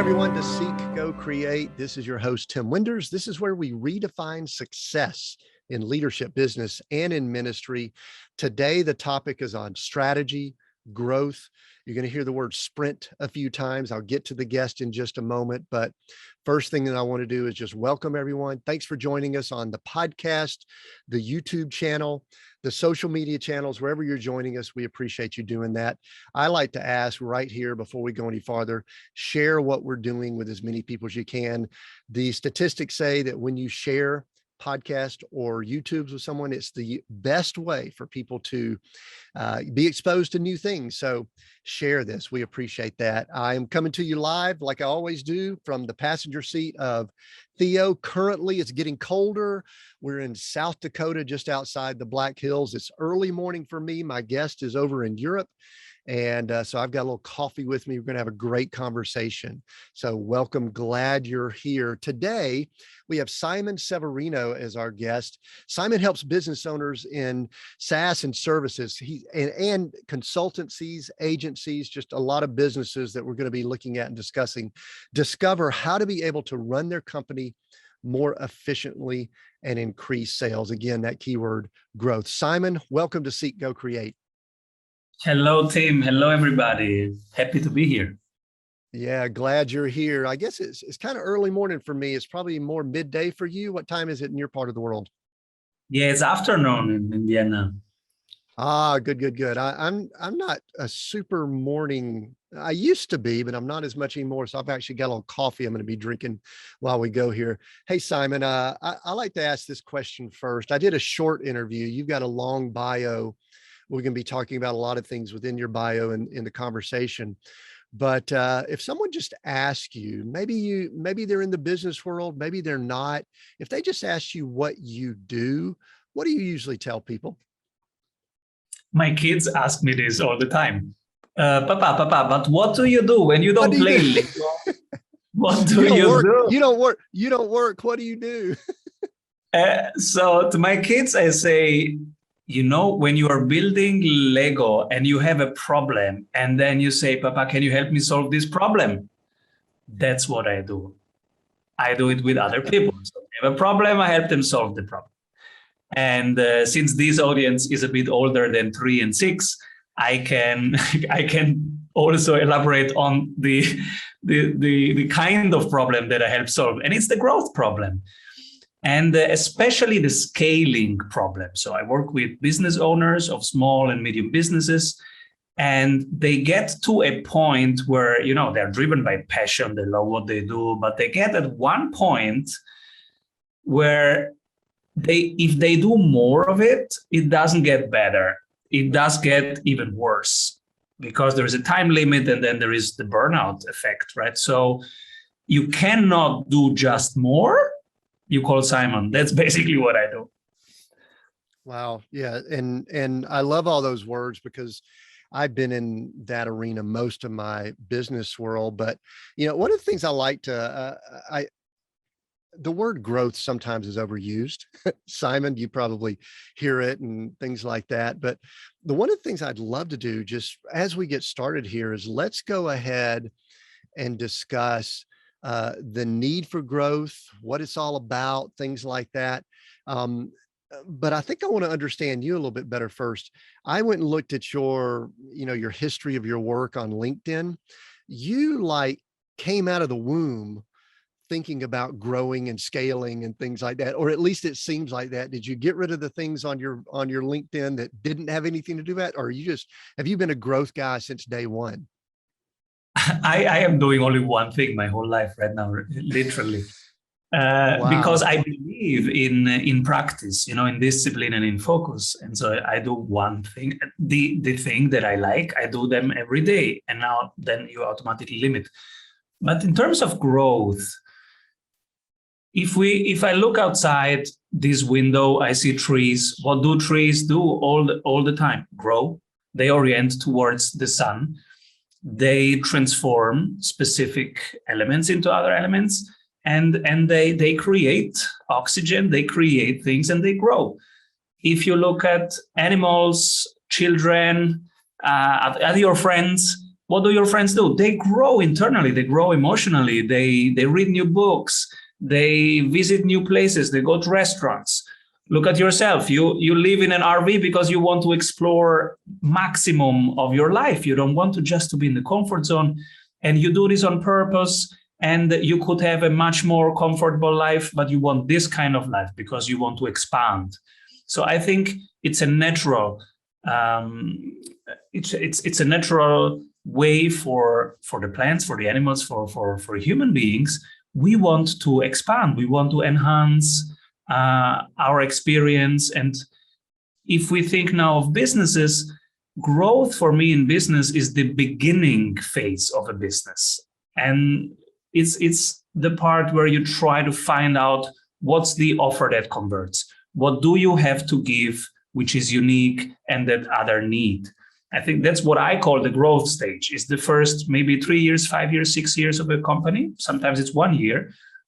everyone, to Seek, Go, Create. This is your host, Tim Winders. This is where we redefine success in leadership, business, and in ministry. Today, the topic is on strategy, growth. You're going to hear the word sprint a few times. I'll get to the guest in just a moment. But first thing that I want to do is just welcome everyone. Thanks for joining us on the podcast, the YouTube channel, the social media channels, wherever you're joining us. We appreciate you doing that. I like to ask right here before we go any farther, share what we're doing with as many people as you can. The statistics say that when you share podcast or YouTubes with someone, it's the best way for people to be exposed to new things. So share this. We appreciate that. I am coming to you live, like I always do, from the passenger seat of Theo. Currently, it's getting colder. We're in South Dakota, just outside the Black Hills. It's early morning for me. My guest is over in Europe. And so I've got a little coffee with me. We're going to have a great conversation. So welcome. Glad you're here. Today, we have Simon Severino as our guest. Simon helps business owners in SaaS and services and consultancies, agencies, just a lot of businesses that we're going to be looking at and discussing, discover how to be able to run their company more efficiently and increase sales. Again, that keyword growth. Simon, welcome to Seek, Go, Create. Hello, Tim. Hello, everybody. Happy to be here. Yeah, glad you're here. I guess it's kind of early morning for me. It's probably more midday for you. What time is it in your part of the world? Yeah, it's afternoon in Vienna. Ah, good. I'm not a super morning. I used to be, but I'm not as much anymore. So I've actually got a little coffee I'm going to be drinking while we go here. Hey, Simon, I like to ask this question first. I did a short interview. You've got a long bio. We're going to be talking about a lot of things within your bio and in the conversation. But if someone just asks you, maybe they're in the business world, maybe they're not. If they just ask you what you do, what do you usually tell people? My kids ask me this all the time. Papa, but what do you do when you don't play Limbo? What do you do? You don't work. What do you do? So to my kids, I say, you know, when you are building Lego and you have a problem and then you say, Papa, can you help me solve this problem? That's what I do. I do it with other people. So they have a problem, I help them solve the problem. And since this audience is a bit older than 3 and 6, I can also elaborate on the kind of problem that I help solve. And it's the growth problem. And especially the scaling problem. So I work with business owners of small and medium businesses, and they get to a point where, you know, they're driven by passion, they love what they do, but they get at one point where if they do more of it, it doesn't get better. It does get even worse because there is a time limit and then there is the burnout effect, right? So you cannot do just more. You call Simon. That's basically what I do. Wow. Yeah. And I love all those words because I've been in that arena most of my business world. But, you know, one of the things I like to, the word growth sometimes is overused. Simon, you probably hear it and things like that. But one of the things I'd love to do just as we get started here is let's go ahead and discuss the need for growth, what it's all about, things like that. But I think I want to understand you a little bit better first. I went and looked at your history of your work on LinkedIn. You came out of the womb thinking about growing and scaling and things like that, or at least it seems like that. Did you get rid of the things on your LinkedIn that didn't have anything to do with that? Or have you been a growth guy since day one? I am doing only one thing my whole life right now, literally, wow. Because I believe in practice, you know, in discipline and in focus. And so I do one thing, the thing that I like, I do them every day. And now then you automatically limit. But in terms of growth, if I look outside this window, I see trees. What do trees do all the time? Grow. They orient towards the sun. They transform specific elements into other elements, and they create oxygen, they create things, and they grow. If you look at animals, children, at your friends, what do your friends do? They grow internally, they grow emotionally, they read new books, they visit new places, they go to restaurants. Look at yourself. You live in an RV because you want to explore maximum of your life. You don't want to just to be in the comfort zone, and you do this on purpose. And you could have a much more comfortable life, but you want this kind of life because you want to expand. So I think it's a natural, it's a natural way for the plants, for the animals, for human beings. We want to expand. We want to enhance our experience. And if we think now of businesses, growth for me in business is the beginning phase of a business. And it's the part where you try to find out what's the offer that converts. What do you have to give, which is unique and that other need? I think that's what I call the growth stage. It's the first maybe 3 years, 5 years, 6 years of a company. Sometimes it's 1 year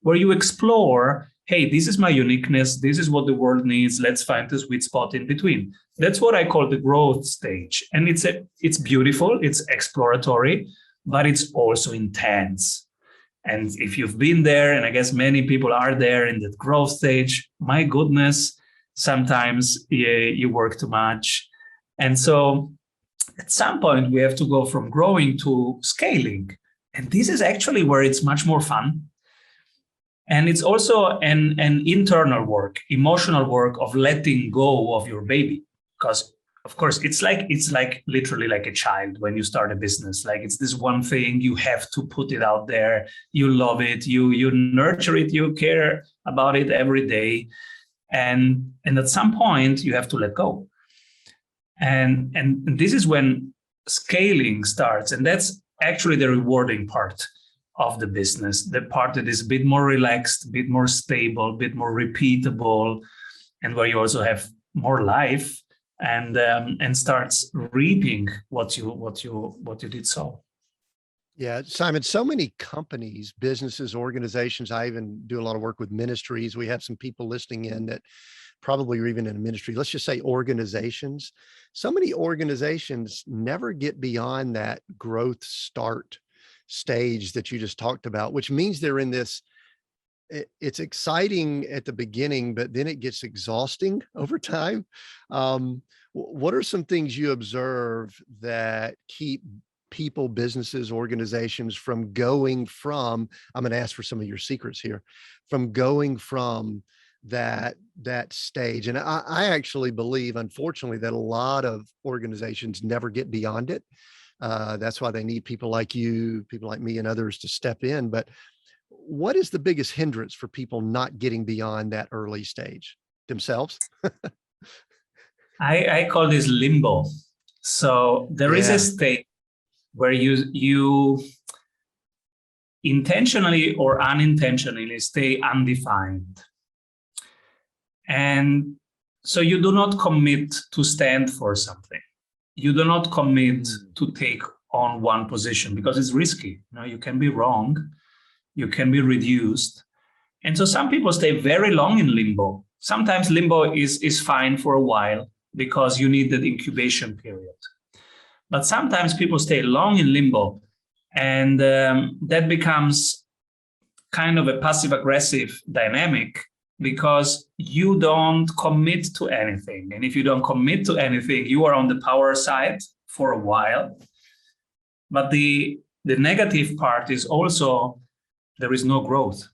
where you explore, hey, this is my uniqueness. This is what the world needs. Let's find the sweet spot in between. That's what I call the growth stage. And it's beautiful. It's exploratory, but it's also intense. And if you've been there, and I guess many people are there in that growth stage, my goodness, sometimes you work too much. And so at some point, we have to go from growing to scaling. And this is actually where it's much more fun. And it's also an internal work, emotional work of letting go of your baby. Because, of course, it's like literally like a child when you start a business. Like it's this one thing, you have to put it out there. You love it, you nurture it, you care about it every day. And at some point, you have to let go. And this is when scaling starts. And that's actually the rewarding part of the business, the part that is a bit more relaxed, a bit more stable, a bit more repeatable, and where you also have more life and starts reaping what you did sow. Yeah, Simon, so many companies, businesses, organizations, I even do a lot of work with ministries. We have some people listening in that probably are even in a ministry. Let's just say organizations. So many organizations never get beyond that growth start stage that you just talked about, which means they're in this, it's exciting at the beginning, but then it gets exhausting over time. What are some things you observe that keep people, businesses, organizations from going from, I'm going to ask for some of your secrets here, from going from that stage? And I actually believe, unfortunately, that a lot of organizations never get beyond it. That's why they need people like you, people like me and others to step in. But what is the biggest hindrance for people not getting beyond that early stage themselves? I call this limbo. So there is a state where you intentionally or unintentionally stay undefined. And so you do not commit to stand for something. You do not commit to take on one position because it's risky. You can be wrong. You can be reduced. And so some people stay very long in limbo. Sometimes limbo is fine for a while because you need that incubation period. But sometimes people stay long in limbo, and that becomes kind of a passive-aggressive dynamic because you don't commit to anything. And if you don't commit to anything, you are on the power side for a while. But the negative part is also there is no growth.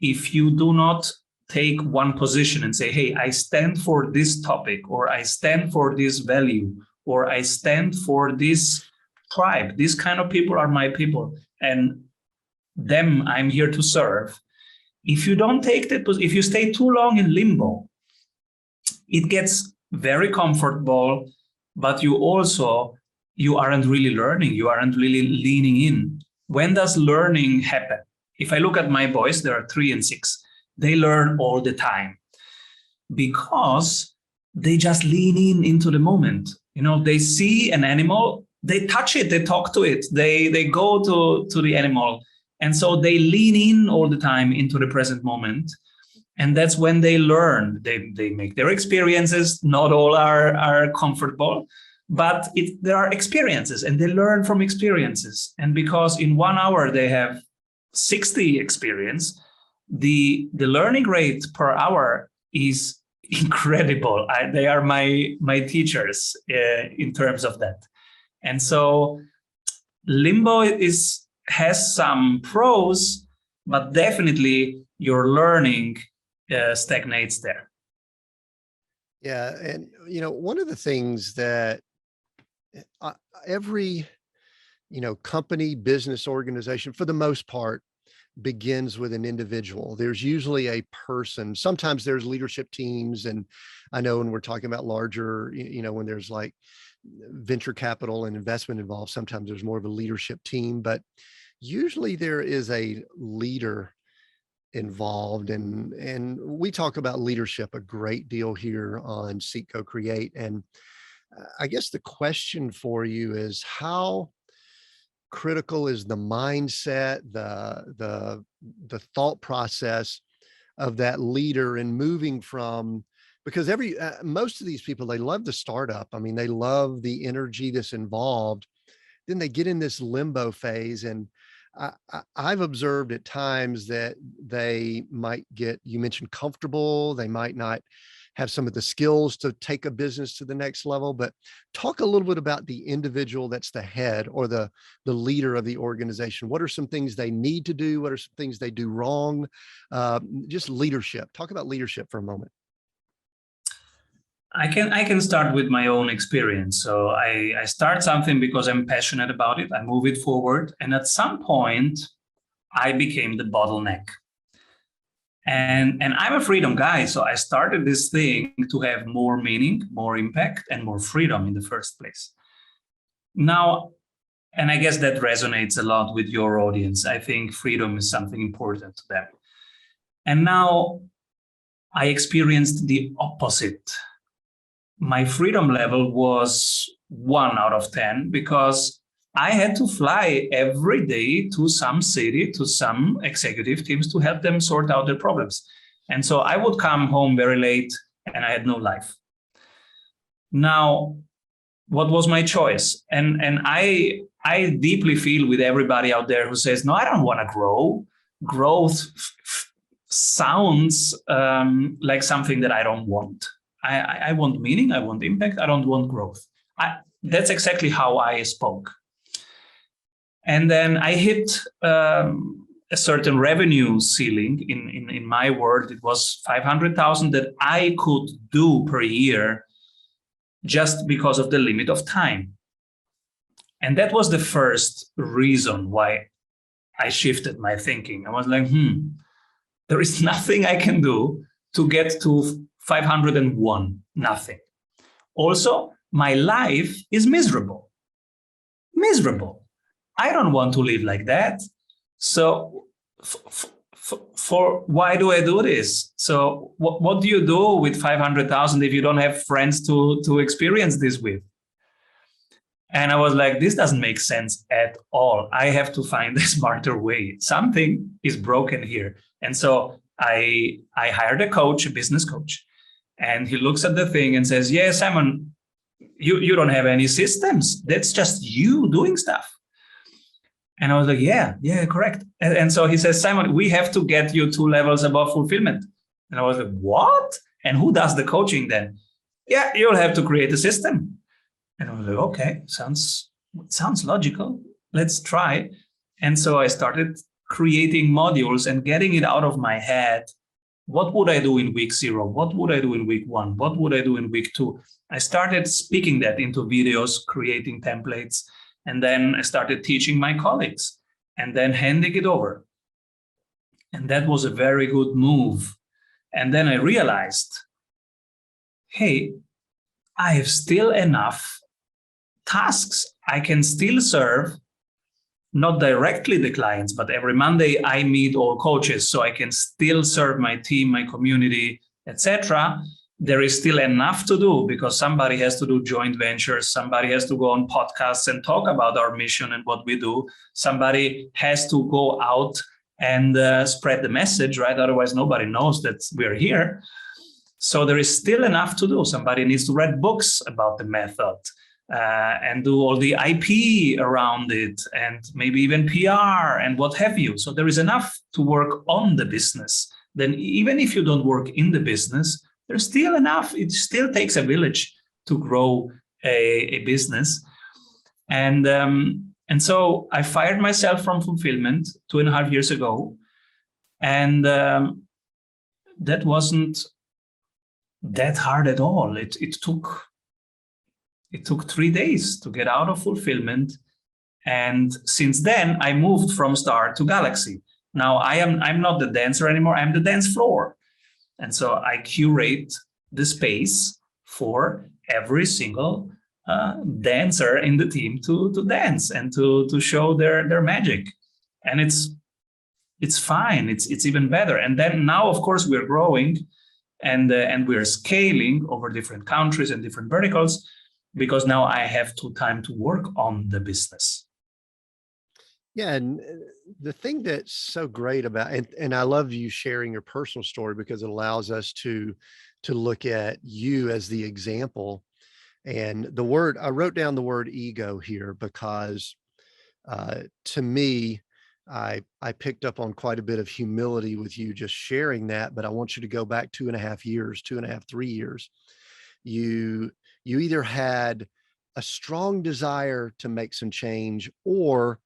If you do not take one position and say, hey, I stand for this topic, or I stand for this value, or I stand for this tribe, these kind of people are my people, and them I'm here to serve. If you don't take that, if you stay too long in limbo, it gets very comfortable, but you aren't really learning, you aren't really leaning in. When does learning happen? If I look at my boys, there are 3 and 6, they learn all the time because they just lean into the moment. They see an animal, they touch it, they talk to it, they go to the animal. And so they lean in all the time into the present moment. And that's when they learn. They make their experiences. Not all are comfortable, but there are experiences, and they learn from experiences. And because in 1 hour they have 60 experience, the learning rate per hour is incredible. They are my teachers in terms of that. And so Limbo has some pros, but definitely your learning stagnates there. Yeah. And, one of the things that every, company, business organization, for the most part, begins with an individual. There's usually a person. Sometimes there's leadership teams. And I know when we're talking about larger, when there's like venture capital and investment involved, sometimes there's more of a leadership team, but usually there is a leader involved. And we talk about leadership a great deal here on Seek, Go, Create. And I guess the question for you is, how critical is the mindset, the thought process of that leader in moving from, because most of these people, they love the startup. I mean, they love the energy that's involved. Then they get in this limbo phase. And I've observed at times that they might get, you mentioned comfortable, they might not have some of the skills to take a business to the next level. But talk a little bit about the individual that's the head or the leader of the organization. What are some things they need to do? What are some things they do wrong? Just leadership. Talk about leadership for a moment. I can start with my own experience. So I start something because I'm passionate about it. I move it forward. And at some point, I became the bottleneck. And I'm a freedom guy. So I started this thing to have more meaning, more impact, and more freedom in the first place. Now, and I guess that resonates a lot with your audience. I think freedom is something important to them. And now I experienced the opposite. My freedom level was 1 out of 10 because I had to fly every day to some city, to some executive teams to help them sort out their problems. And so I would come home very late and I had no life. Now, what was my choice? And I deeply feel with everybody out there who says, no, I don't want to grow. Growth sounds like something that I don't want. I want meaning, I want impact, I don't want growth. That's exactly how I spoke. And then I hit a certain revenue ceiling. In my world, it was 500,000 that I could do per year just because of the limit of time. And that was the first reason why I shifted my thinking. I was like, there is nothing I can do to get to 501, nothing. Also, my life is miserable. I don't want to live like that. So for why do I do this? So what do you do with 500,000 if you don't have friends to experience this with? And I was like, this doesn't make sense at all. I have to find a smarter way. Something is broken here. And so I hired a coach, a business coach, and he looks at the thing and says, yeah, Simon, you don't have any systems. That's just you doing stuff. And I was like, yeah, correct. And so he says, Simon, we have to get you 2 levels above fulfillment. And I was like, what? And who does the coaching then? Yeah, you'll have to create a system. And I was like, okay, sounds logical. Let's try. And so I started creating modules and getting it out of my head. What would I do in week 0? What would I do in week 1? What would I do in week 2? I started speaking that into videos, creating templates. And then I started teaching my colleagues and then handing it over. And that was a very good move. And then I realized, hey, I have still enough tasks. I can still serve, not directly the clients, but every Monday I meet all coaches, so I can still serve my team, my community, etc. There is still enough to do because somebody has to do joint ventures. Somebody has to go on podcasts and talk about our mission and what we do. Somebody has to go out and spread the message, right? Otherwise, nobody knows that we're here. So there is still enough to do. Somebody needs to write books about the method. and do all the IP around it, and maybe even PR and what have you. So there is enough to work on the business. Then even if you don't work in the business, there's still enough. It still takes a village to grow a business. And so I fired myself from fulfillment 2.5 years ago. And that wasn't that hard at all. It took 3 days to get out of fulfillment. And since then, I moved from Star to Galaxy. Now I'm not the dancer anymore, I'm the dance floor. And so I curate the space for every single dancer in the team to dance and to show their magic. And it's fine, it's even better. And then now, of course, we're growing and we're scaling over different countries and different verticals, because now I have time to work on the business. Yeah, and the thing that's so great about, and I love you sharing your personal story, because it allows us to look at you as the example. And the word, I wrote down the word ego here because to me, I picked up on quite a bit of humility with you just sharing that, but I want you to go back 2.5 years, 3 years. You either had a strong desire to make some change, or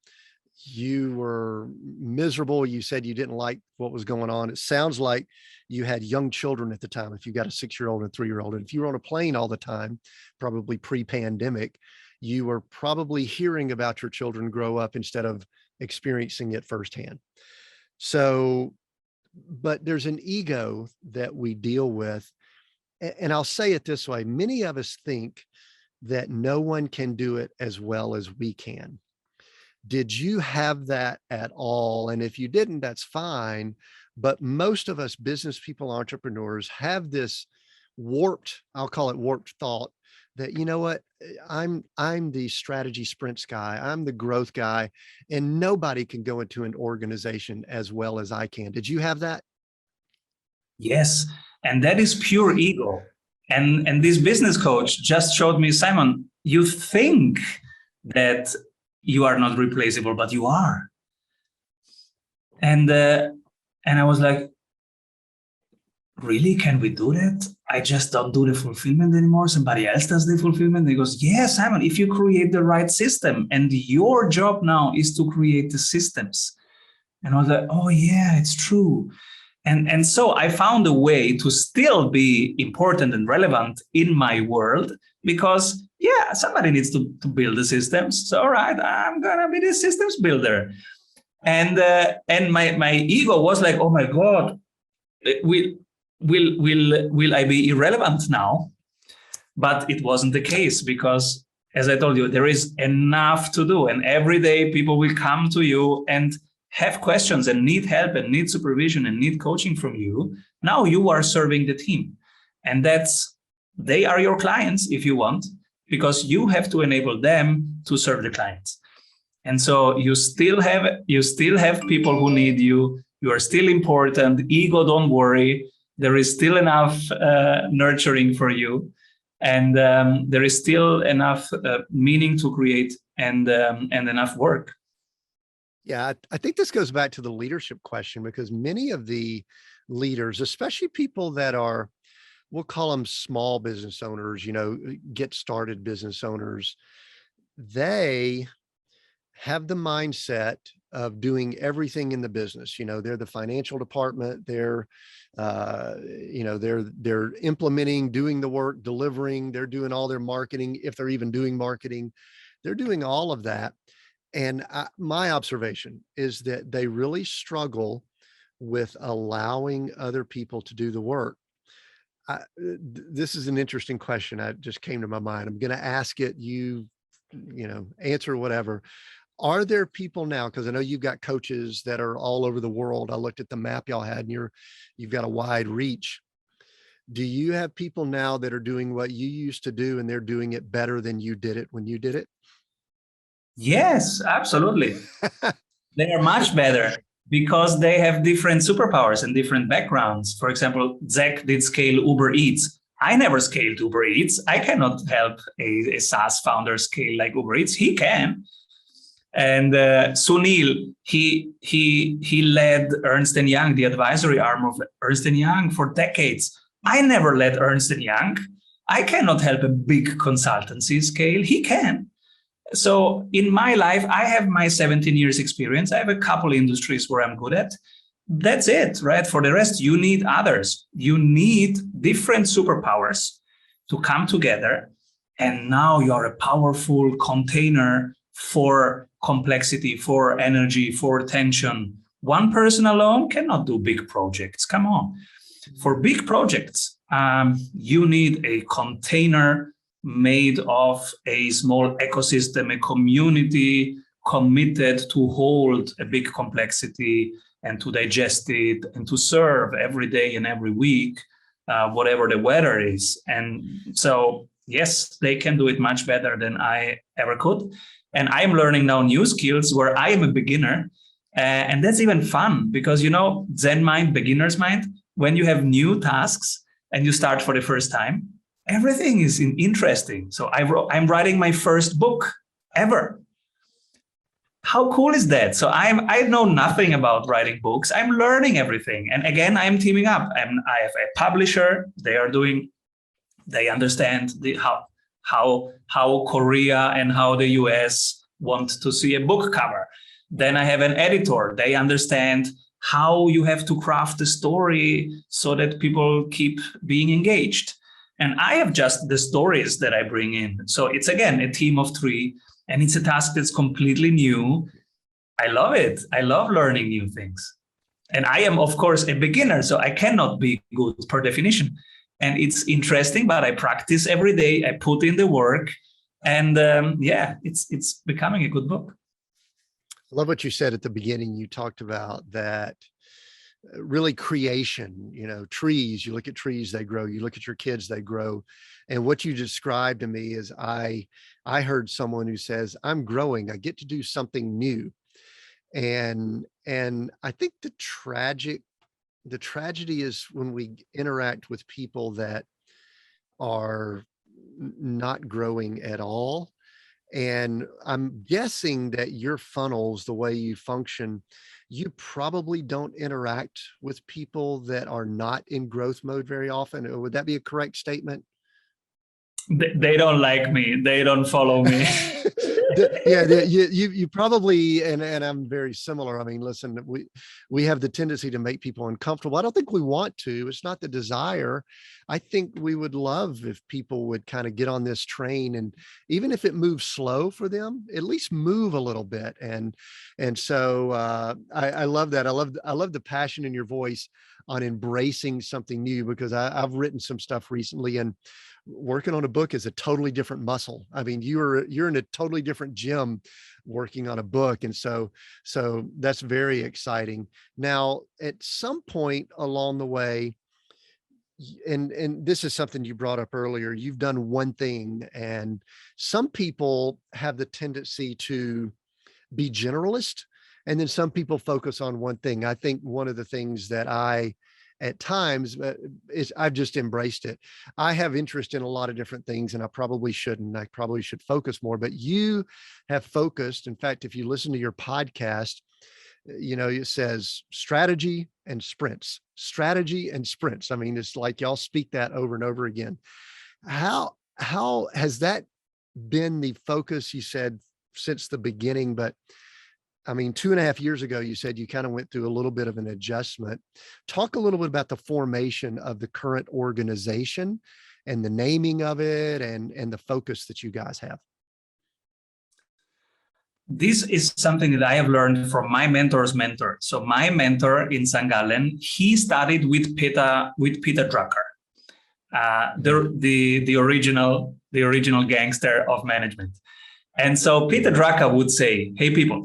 you were miserable. You said you didn't like what was going on. It sounds like you had young children at the time. If you got a 6-year-old and a 3-year-old, and if you were on a plane all the time, probably pre-pandemic, you were probably hearing about your children grow up instead of experiencing it firsthand. So, but there's an ego that we deal with. And I'll say it this way. Many of us think that no one can do it as well as we can. Did you have that at all? And if you didn't, that's fine. But most of us business people, entrepreneurs, have this warped, I'll call it warped thought, that, you know what, I'm the strategy sprints guy, I'm the growth guy, and nobody can go into an organization as well as I can. Did you have that? Yes, and that is pure ego. And this business coach just showed me, Simon, you think that you are not replaceable, but you are. And I was like, really, can we do that? I just don't do the fulfillment anymore. Somebody else does the fulfillment. And he goes, yeah, Simon, if you create the right system, and your job now is to create the systems. And I was like, oh yeah, it's true. And so I found a way to still be important and relevant in my world, because yeah, somebody needs to build the systems. So all right, I'm gonna be the systems builder. And my ego was like, oh my God, will I be irrelevant now? But it wasn't the case, because as I told you, there is enough to do, and every day people will come to you and have questions and need help and need supervision and need coaching from you. Now you are serving the team, and they are your clients if you want, because you have to enable them to serve the clients. And so you still have people who need you. You are still important. Ego, don't worry. There is still enough nurturing for you, and there is still enough meaning to create, and enough work. Yeah, I think this goes back to the leadership question, because many of the leaders, especially people that are, we'll call them small business owners, get started business owners, they have the mindset of doing everything in the business. They're the financial department, they're implementing, doing the work, delivering, they're doing all their marketing. If they're even doing marketing, they're doing all of that. And my observation is that they really struggle with allowing other people to do the work. This is an interesting question. It just came to my mind. I'm going to ask it. You answer whatever. Are there people now, because I know you've got coaches that are all over the world. I looked at the map y'all had, and you've got a wide reach. Do you have people now that are doing what you used to do, and they're doing it better than you did it when you did it? Yes, absolutely. They are much better, because they have different superpowers and different backgrounds. For example, Zach did scale Uber Eats. I never scaled Uber Eats. I cannot help a SaaS founder scale like Uber Eats. He can. And Sunil, he led Ernst & Young, the advisory arm of Ernst & Young for decades. I never led Ernst & Young. I cannot help a big consultancy scale. He can. So in my life, I have my 17 years experience. I have a couple industries where I'm good at. That's it, right? For the rest, you need others. You need different superpowers to come together. And now you are a powerful container for complexity, for energy, for tension. One person alone cannot do big projects. Come on. For big projects, you need a container made of a small ecosystem, a community committed to hold a big complexity and to digest it and to serve every day and every week, whatever the weather is. And so, yes, they can do it much better than I ever could. And I'm learning now new skills where I am a beginner. And that's even fun because, Zen mind, beginner's mind, when you have new tasks and you start for the first time, everything is interesting. So I'm writing my first book ever. How cool is that? So I know nothing about writing books. I'm learning everything. And again, I'm teaming up. I have a publisher. They understand how Korea and how the US want to see a book cover. Then I have an editor. They understand how you have to craft the story so that people keep being engaged. And I have just the stories that I bring in. So it's, again, a team of 3, and it's a task that's completely new. I love it. I love learning new things. And I am, of course, a beginner, so I cannot be good per definition. And it's interesting, but I practice every day. I put in the work, and it's becoming a good book. I love what you said at the beginning. You talked about that really creation, trees, you look at trees, they grow, you look at your kids, they grow. And what you described to me is I heard someone who says, I'm growing, I get to do something new. And I think the tragedy is when we interact with people that are not growing at all. And I'm guessing that your funnels, the way you function, you probably don't interact with people that are not in growth mode very often. Or would that be a correct statement? They don't like me. They don't follow me. You probably, and I'm very similar. I mean, listen, we have the tendency to make people uncomfortable. I don't think we want to. It's not the desire. I think we would love if people would kind of get on this train, and even if it moves slow for them, at least move a little bit. And so I love that. I love the passion in your voice on embracing something new, because I've written some stuff recently, and working on a book is a totally different muscle. I mean, you're in a totally different gym working on a book. And so that's very exciting. Now, at some point along the way, and this is something you brought up earlier, you've done one thing, and some people have the tendency to be generalist, and then some people focus on one thing. I think one of the things that at times is I've just embraced it. I have interest in a lot of different things, and I probably shouldn't. I probably should focus more, but you have focused. In fact, if you listen to your podcast, it says strategy and sprints. I mean, it's like y'all speak that over and over again. How has that been the focus, you said, since the beginning? But I mean, 2.5 years ago, you said you kind of went through a little bit of an adjustment. Talk a little bit about the formation of the current organization and the naming of it, and the focus that you guys have. This is something that I have learned from my mentor's mentor. So my mentor in St. Gallen, he studied with Peter Drucker, the original gangster of management. And so Peter Drucker would say, hey, people,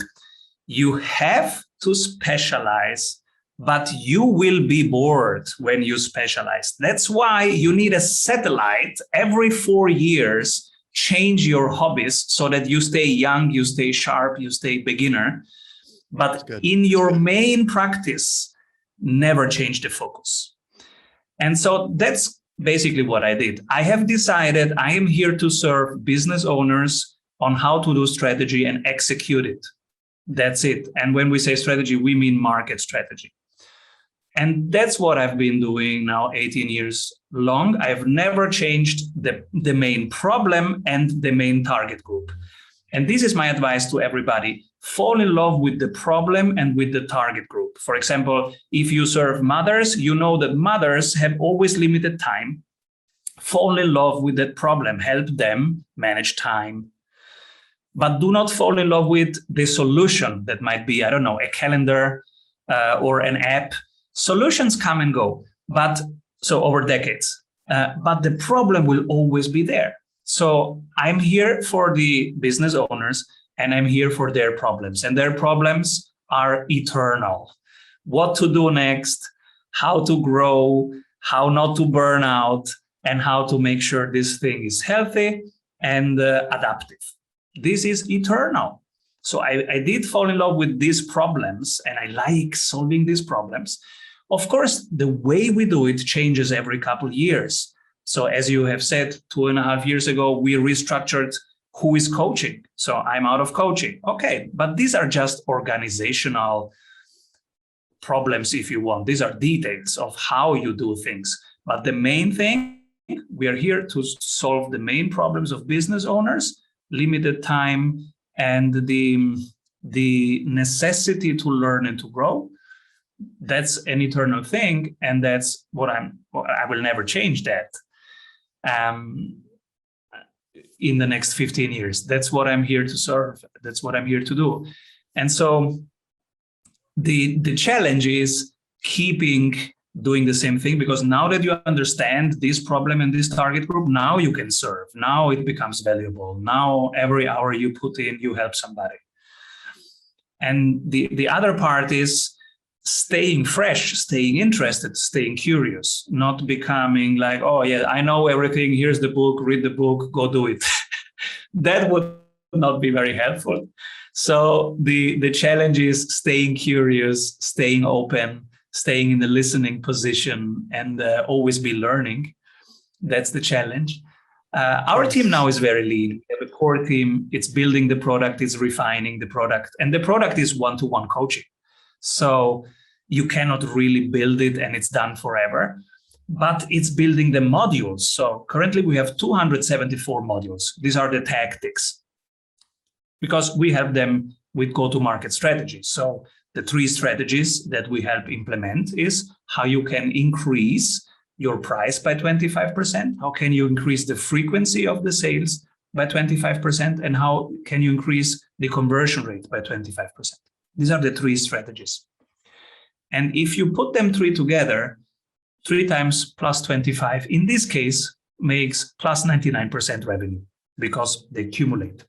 you have to specialize, but you will be bored when you specialize. That's why you need a satellite every 4 years. Change your hobbies so that you stay young, you stay sharp, you stay beginner. But in your main practice, never change the focus. And so that's basically what I did. I have decided I am here to serve business owners on how to do strategy and execute it. That's it. And when we say strategy, we mean market strategy. And that's what I've been doing now 18 years long. I've never changed the main problem and the main target group. And this is my advice to everybody. Fall in love with the problem and with the target group. For example, if you serve mothers, you know that mothers have always limited time. Fall in love with that problem. Help them manage time. But do not fall in love with the solution that might be, I don't know, a calendar or an app. Solutions come and go, but so over decades, but the problem will always be there. So I'm here for the business owners and I'm here for their problems, and their problems are eternal. What to do next, how to grow, how not to burn out, and how to make sure this thing is healthy and adaptive. This is eternal. So I did fall in love with these problems and I like solving these problems. Of course, the way we do it changes every couple of years. So as you have said, 2.5 years ago, we restructured who is coaching. So I'm out of coaching. Okay, but these are just organizational problems, if you want. These are details of how you do things. But the main thing, we are here to solve the main problems of business owners, limited time, and the necessity to learn and to grow. That's an eternal thing, and that's what I will never change that in the next 15 years. That's what I'm here to serve. That's what I'm here to do. And so the challenge is keeping doing the same thing, because now that you understand this problem and this target group, now you can serve. Now it becomes valuable. Now every hour you put in, you help somebody. And the other part is staying fresh, staying interested, staying curious, not becoming like, oh yeah, I know everything. Here's the book, read the book, go do it. That would not be very helpful. So the challenge is staying curious, staying open, staying in the listening position, and always be learning. That's the challenge. Our team now is very lean. We have a core team. It's building the product, it's refining the product, and the product is one-to-one coaching. So you cannot really build it and it's done forever, but it's building the modules. So currently we have 274 modules. These are the tactics, because we have them with go-to-market strategies. So the 3 strategies that we help implement is how you can increase your price by 25%, how can you increase the frequency of the sales by 25%, and how can you increase the conversion rate by 25%. These are the 3 strategies. And if you put them 3 together, 3 times plus 25, in this case, makes plus 99% revenue, because they accumulate.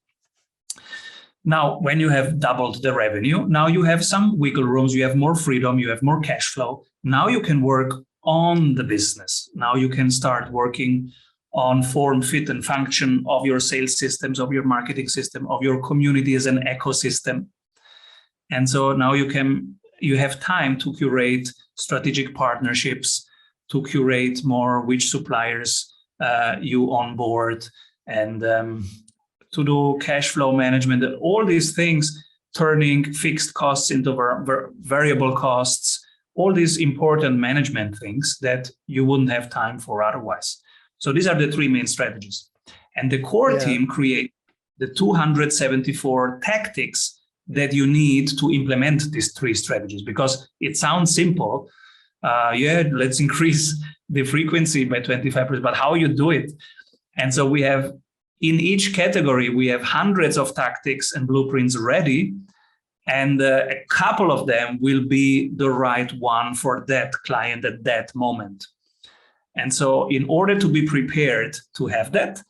Now, when you have doubled the revenue, now you have some wiggle rooms, you have more freedom, you have more cash flow. Now you can work on the business. Now you can start working on form, fit, and function of your sales systems, of your marketing system, of your community as an ecosystem. And so now you have time to curate strategic partnerships, to curate more which suppliers you onboard, and to do cash flow management, and all these things, turning fixed costs into variable costs, all these important management things that you wouldn't have time for otherwise. So these are the 3 main strategies. And the core team create the 274 tactics that you need to implement these 3 strategies, because it sounds simple. Let's increase the frequency by 25%, but how you do it? And so we have, in each category, we have hundreds of tactics and blueprints ready, and a couple of them will be the right one for that client at that moment. And so in order to be prepared to have that,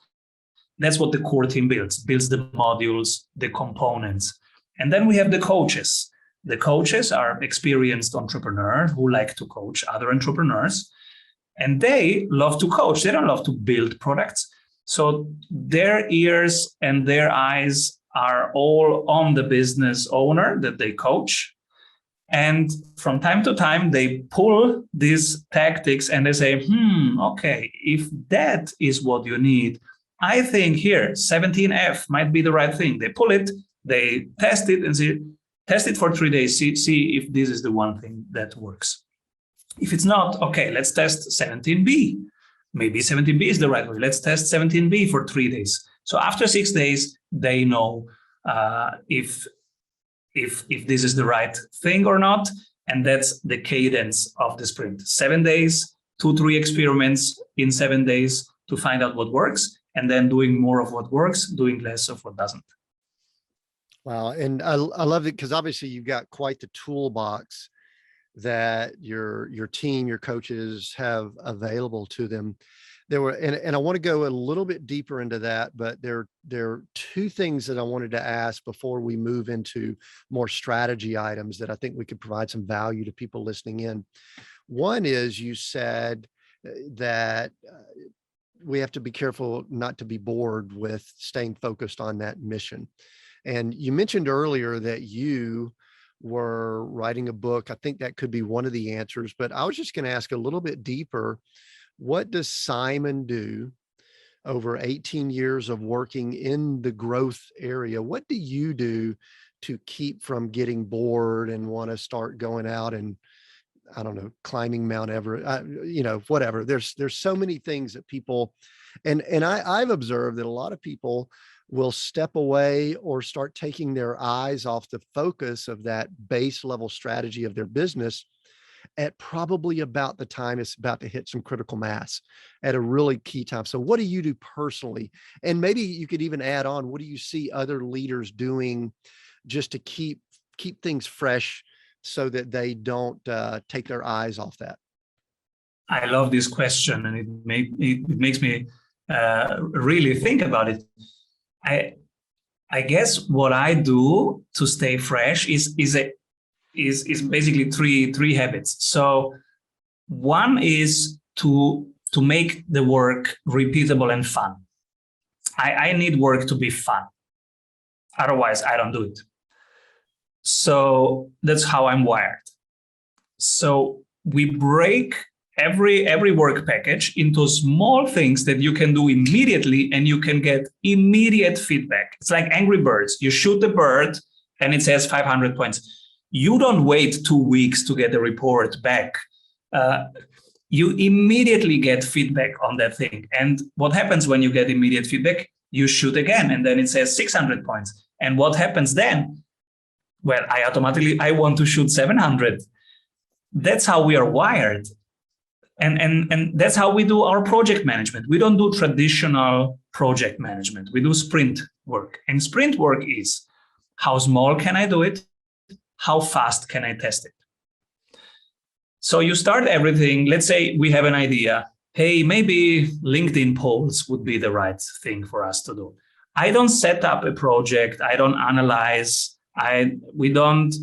that's what the core team builds the modules, the components. And then we have the coaches. The coaches are experienced entrepreneurs who like to coach other entrepreneurs, and they love to coach. They don't love to build products. So their ears and their eyes are all on the business owner that they coach. And from time to time, they pull these tactics and they say, okay, if that is what you need, I think here 17F might be the right thing. They pull it, they test it and test it for 3 days, see if this is the one thing that works. If it's not, okay, let's test 17B. Maybe 17B is the right way. Let's test 17B for 3 days. So after 6 days, they know if this is the right thing or not. And that's the cadence of the sprint. 7 days, 2-3 experiments in 7 days to find out what works, and then doing more of what works, doing less of what doesn't. Wow. And I love it because obviously you've got quite the toolbox that your team, your coaches have available to them. There were, and I want to go a little bit deeper into that, but there are two things that I wanted to ask before we move into more strategy items that I think we could provide some value to people listening in. One is, you said that we have to be careful not to be bored with staying focused on that mission. And you mentioned earlier that you were writing a book. I think that could be one of the answers, but I was just going to ask a little bit deeper. What does Simon do over 18 years of working in the growth area? What do you do to keep from getting bored and want to start going out and, I don't know, climbing Mount Everest, whatever. There's so many things that people, and I've observed that a lot of people will step away or start taking their eyes off the focus of that base level strategy of their business at probably about the time it's about to hit some critical mass at a really key time. So what do you do personally? And maybe you could even add on, what do you see other leaders doing just to keep things fresh so that they don't take their eyes off that? I love this question, and it makes me really think about it. I guess what I do to stay fresh is basically three habits. So one is to make the work repeatable and fun. I need work to be fun. Otherwise, I don't do it. So that's how I'm wired. So we break every work package into small things that you can do immediately, and you can get immediate feedback. It's like Angry Birds. You shoot the bird and it says 500 points. You don't wait 2 weeks to get a report back. You immediately get feedback on that thing. And what happens when you get immediate feedback? You shoot again, and then it says 600 points. And what happens then? Well, I want to shoot 700. That's how we are wired. And that's how we do our project management. We don't do traditional project management. We do sprint work. And sprint work is, how small can I do it? How fast can I test it? So you start everything. Let's say we have an idea. Hey, maybe LinkedIn polls would be the right thing for us to do. I don't set up a project. I don't analyze. We don't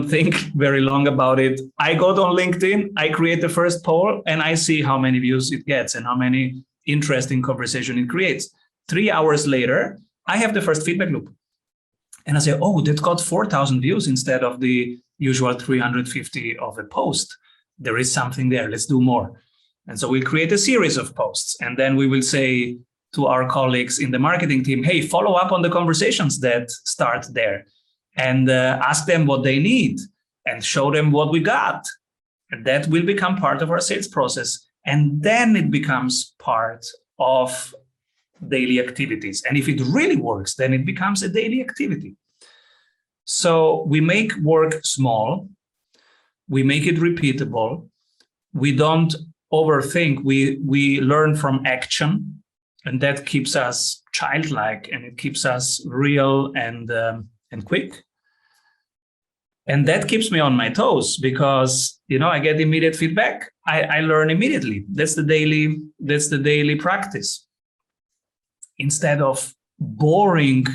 think very long about it. I go on LinkedIn, I create the first poll, and I see how many views it gets and how many interesting conversation it creates. 3 hours later, I have the first feedback loop. And I say, oh, that got 4,000 views instead of the usual 350 of a post. There is something there. Let's do more. And so we create a series of posts. And then we will say to our colleagues in the marketing team, hey, follow up on the conversations that start there. And ask them what they need and show them what we got. And that will become part of our sales process. And then it becomes part of daily activities. And if it really works, then it becomes a daily activity. So we make work small. We make it repeatable. We don't overthink. We learn from action. And that keeps us childlike, and it keeps us real and quick. And that keeps me on my toes because, I get immediate feedback. I learn immediately. That's the daily practice. Instead of boring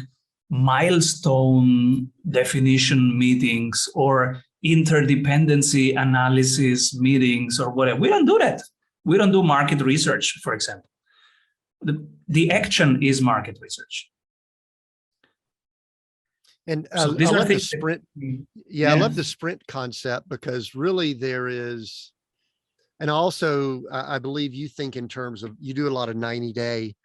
milestone definition meetings or interdependency analysis meetings or whatever. We don't do that. We don't do market research, for example. The action is market research. And So I these are love the things that, sprint. Yeah, I yeah. love the sprint concept because really there is, and also I believe you think in terms of, you do a lot of 90-day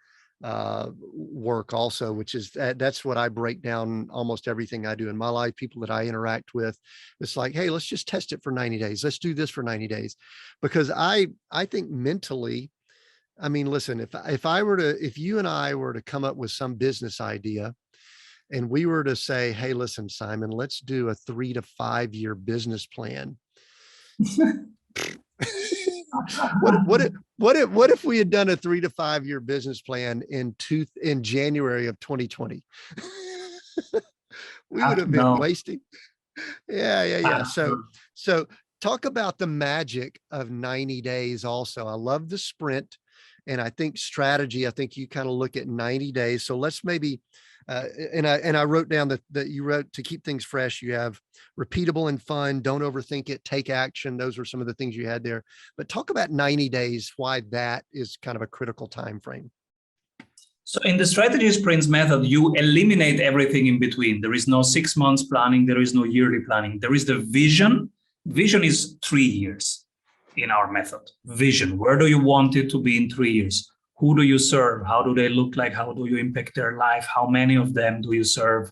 work also, which is that's what I break down almost everything I do in my life. People that I interact with, it's like, hey, let's just test it for 90 days. Let's do this for 90 days. Because I think mentally, I mean, listen, if you and I were to come up with some business idea and we were to say, hey, listen, Simon, let's do a 3 to 5 year business plan. What if we had done a 3 to 5 year business plan in January of 2020? We would have been No. wasting. Yeah. No. So talk about the magic of 90 days also. I love the sprint. And I think strategy, I think you kind of look at 90 days. So let's maybe, and I wrote down that you wrote, to keep things fresh, you have repeatable and fun, don't overthink it, take action. Those were some of the things you had there. But talk about 90 days, why that is kind of a critical time frame. So in the strategy sprints method, you eliminate everything in between. There is no 6 months planning. There is no yearly planning. There is the vision. Vision is 3 years in our method. Vision. Where do you want it to be in 3 years? Who do you serve? How do they look like? How do you impact their life? How many of them do you serve?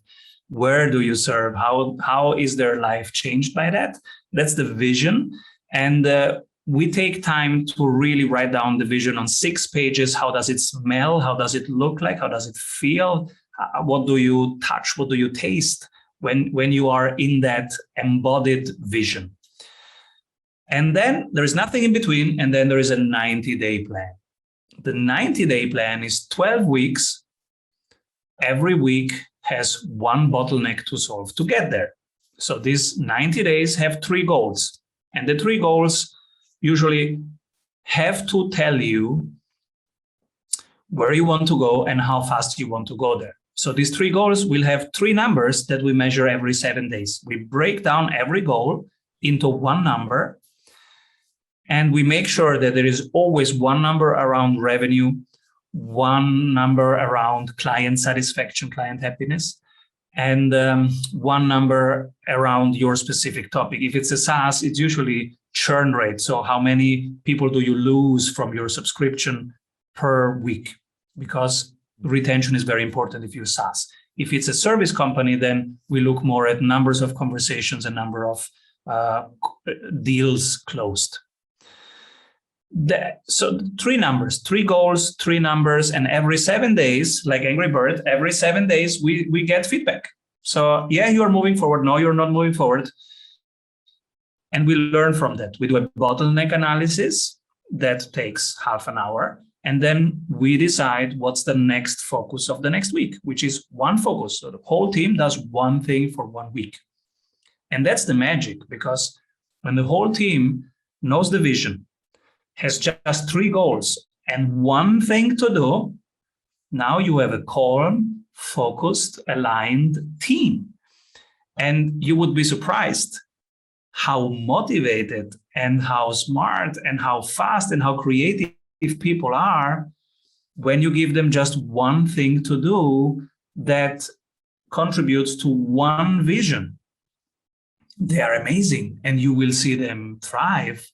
Where do you serve? How is their life changed by that? That's the vision. And we take time to really write down the vision on 6 pages. How does it smell? How does it look like? How does it feel? What do you touch? What do you taste when you are in that embodied vision? And then there is nothing in between. And then there is a 90-day plan. The 90-day plan is 12 weeks. Every week has one bottleneck to solve to get there. So these 90 days have 3 goals. And the 3 goals usually have to tell you where you want to go and how fast you want to go there. So these 3 goals will have 3 numbers that we measure every 7 days. We break down every goal into one number, and we make sure that there is always one number around revenue, one number around client satisfaction, client happiness, and one number around your specific topic. If it's a SaaS, it's usually churn rate. So how many people do you lose from your subscription per week? Because retention is very important if you're SaaS. If it's a service company, then we look more at numbers of conversations and number of deals closed. So 3 numbers, 3 goals, 3 numbers, and every 7 days, like Angry Bird, every 7 days we get feedback. So yeah, you are moving forward. No, you're not moving forward. And we learn from that. We do a bottleneck analysis that takes half an hour. And then we decide what's the next focus of the next week, which is one focus. So the whole team does one thing for 1 week. And that's the magic, because when the whole team knows the vision, has just 3 goals and one thing to do, now you have a calm, focused, aligned team. And you would be surprised how motivated and how smart and how fast and how creative people are when you give them just one thing to do that contributes to one vision. They are amazing, and you will see them thrive.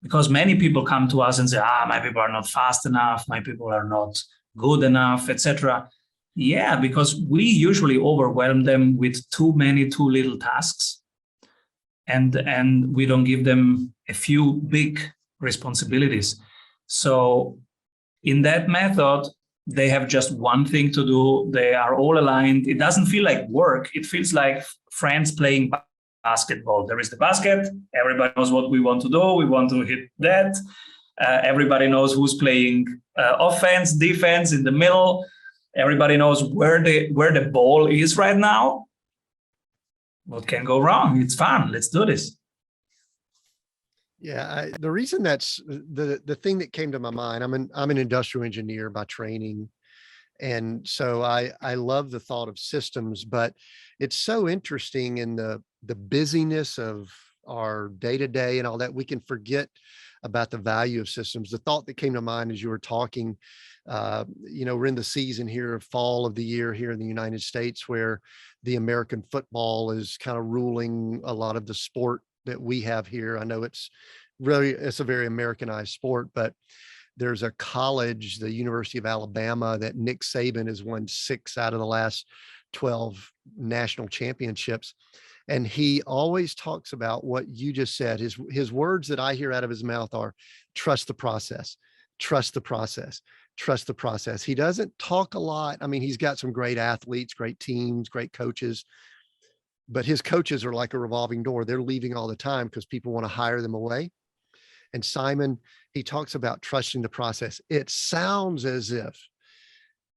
Because many people come to us and say, my people are not fast enough, my people are not good enough, etc. Yeah, because we usually overwhelm them with too many, too little tasks. And we don't give them a few big responsibilities. So in that method, they have just one thing to do. They are all aligned. It doesn't feel like work. It feels like friends playing basketball. There is the basket. Everybody knows what we want to do. We want to hit that. Everybody knows who's playing offense, defense in the middle. Everybody knows where the ball is right now. What can go wrong? It's fun. Let's do this. Yeah, the reason that's the thing that came to my mind. I'm an industrial engineer by training, and so I love the thought of systems. But it's so interesting in the busyness of our day to day and all that, we can forget about the value of systems. The thought that came to mind as you were talking, we're in the season here, fall of the year here in the United States, where the American football is kind of ruling a lot of the sport that we have here. I know it's a very Americanized sport, but there's a college, the University of Alabama, that Nick Saban has won 6 out of the last 12 national championships. And he always talks about what you just said. His words that I hear out of his mouth are trust the process, trust the process, trust the process. He doesn't talk a lot. I mean, he's got some great athletes, great teams, great coaches, but his coaches are like a revolving door. They're leaving all the time because people want to hire them away. And Simon, he talks about trusting the process. It sounds as if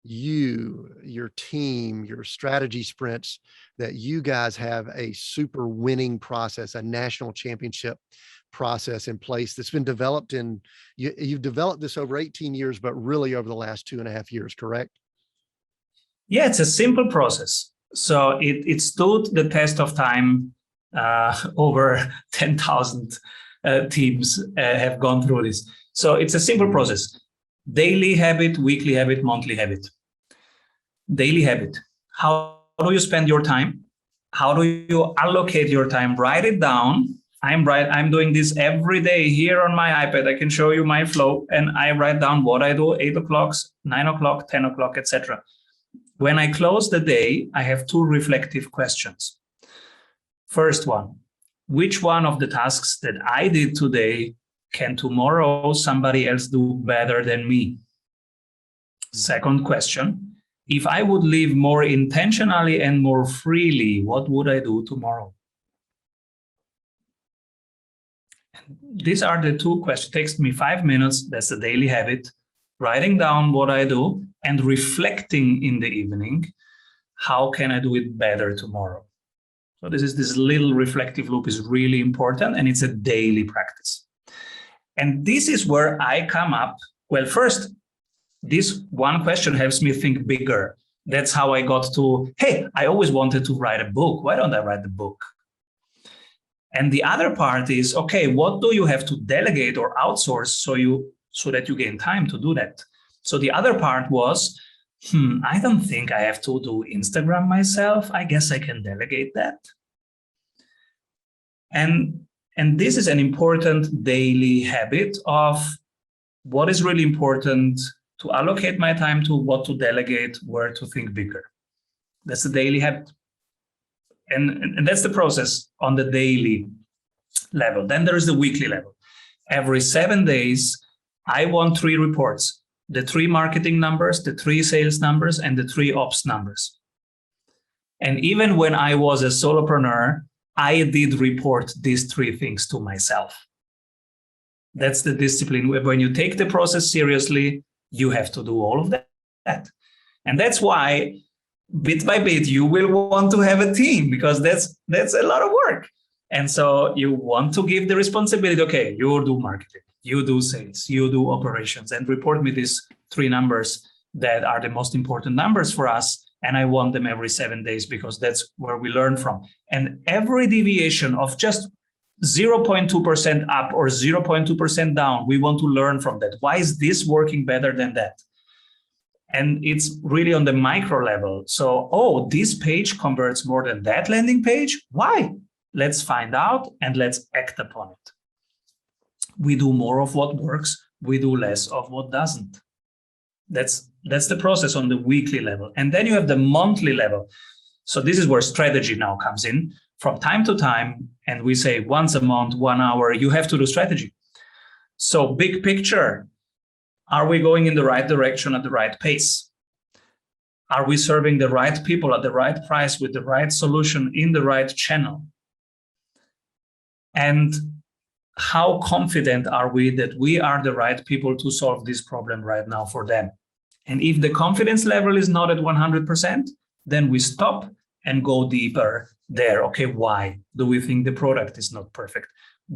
your team, your strategy sprints, that you guys have a super winning process, a national championship process in place that's been developed you've developed this over 18 years, but really over the last 2.5 years, correct? Yeah, it's a simple process. So it stood the test of time. Over 10,000 teams have gone through this. So it's a simple process. Daily habit, weekly habit, monthly habit. Daily habit. How do you spend your time? How do you allocate your time? Write it down. I'm doing this every day here on my iPad. I can show you my flow, and I write down what I do, 8 o'clock, 9 o'clock, 10 o'clock, etc. When I close the day, I have 2 reflective questions. First one, which one of the tasks that I did today can tomorrow somebody else do better than me? Second question, if I would live more intentionally and more freely, what would I do tomorrow? These are the 2 questions. It takes me 5 minutes. That's the daily habit. Writing down what I do and reflecting in the evening. How can I do it better tomorrow? So this little reflective loop is really important, and it's a daily practice. And this is where I come up. Well, first, this one question helps me think bigger. That's how I got to, hey, I always wanted to write a book. Why don't I write the book? And the other part is, okay, what do you have to delegate or outsource so that you gain time to do that? So the other part was, I don't think I have to do Instagram myself. I guess I can delegate that. And this is an important daily habit of what is really important to allocate my time to, what to delegate, where to think bigger. That's the daily habit. And that's the process on the daily level. Then there is the weekly level. Every 7 days, I want 3 reports. The 3 marketing numbers, the 3 sales numbers, and the 3 ops numbers. And even when I was a solopreneur, I did report these 3 things to myself. That's the discipline. When you take the process seriously, you have to do all of that. And that's why, bit by bit, you will want to have a team, because that's a lot of work. And so you want to give the responsibility, okay, you do marketing, you do sales, you do operations, and report me these 3 numbers that are the most important numbers for us. And I want them every 7 days, because that's where we learn from. And every deviation of just 0.2% up or 0.2% down, we want to learn from that. Why is this working better than that? And it's really on the micro level. So, oh, this page converts more than that landing page. Why? Let's find out and let's act upon it. We do more of what works. We do less of what doesn't. That's the process on the weekly level. And then you have the monthly level. So this is where strategy now comes in. From time to time, and we say once a month, 1 hour, you have to do strategy. So big picture, are we going in the right direction at the right pace? Are we serving the right people at the right price with the right solution in the right channel? And how confident are we that we are the right people to solve this problem right now for them? And if the confidence level is not at 100%, then we stop and go deeper there. Okay, why? Do we think the product is not perfect?